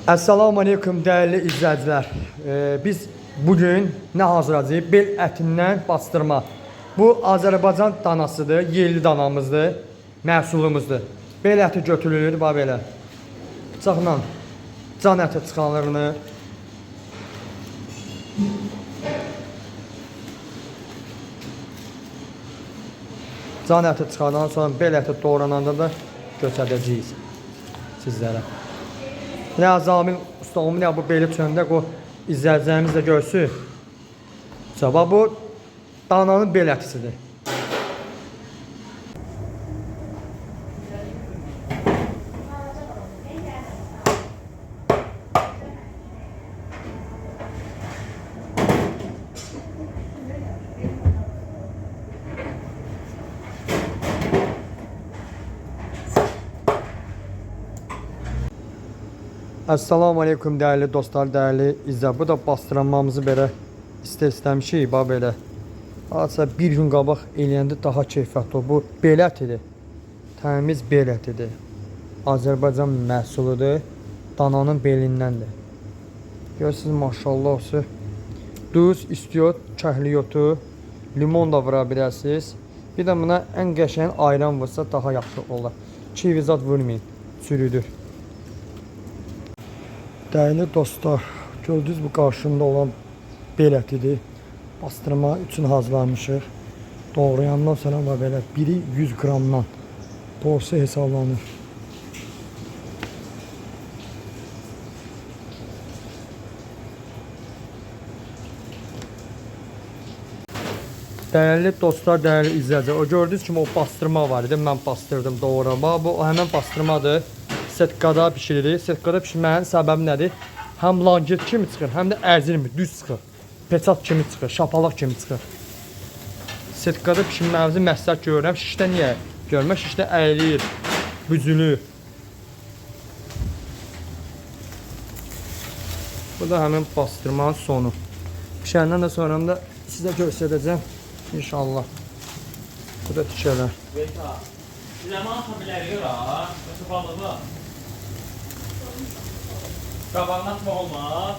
Assalamu aleykum dəyərli izləyicilər. Biz bugün nə hazırlayacağıq? Bel ətindən bastırma. Bu Azərbaycan danasıdır, yerli danamızdır, məhsulumuzdur. Bel əti götürülür, bax belə. Bıçaqla can əti çıxanlarını can əti çıxandan sonra bel əti doğrananda da göstərəcəyik sizlərə. Zamin ustamın bu beli çöndək o izləyəcəyimiz də görsün. Bax bu dananın bel ətisidir. Assalamu aleykum dəyərli dostlar, dəyərli izləyicilər. Bu da bastırmamızı belə istəmişik, bax belə. Haça bir gün qabaq eləyəndə daha keyfiyyətli o. Bu bel ətidir. Təmiz bel ətidir. Azərbaycan məhsuludur. Dananın belindəndir. Görürsünüz, maşallah olsun. Duz, istiot, kəhliyotu, limon da vura bilərsiniz. Bir də buna ən qəşəng ayran vursa daha yaxşı olar. Çivi zad vurmayın, çürüdür. Dəyərli dostlar, gördünüz bu qarşımda olan bel ətidir. Bastırma üçün hazırlamışıq. Doğrayandan sonra belə biri 100 qramdan porsiya hesablanır. Dəyərli dostlar, dəyərli izləyicilər, o gördüyünüz kimi o bastırma var idi. Mən bastırdım doğrama. Bu həmin bastırmadır. Setkada pişirilir. Setkada pişirməyin səbəbi nədir? Həm langet kimi çıxır, həm də əzilmir, düz çıxır. Peçat kimi çıxır, şapalaq kimi çıxır. Setkada pişirməyimizi məsləhət görürəm. Şişdə niyə? Görmə, şişdə əyilir, büzülür. Bu da həmin bastırmanın sonu. Pişəndən də sonra da sizə göstərəcəm. İnşallah. Bu da tikələr. Ləman ata bilərik ha, yoxsa balığı. Qabağına atmaq olmaz.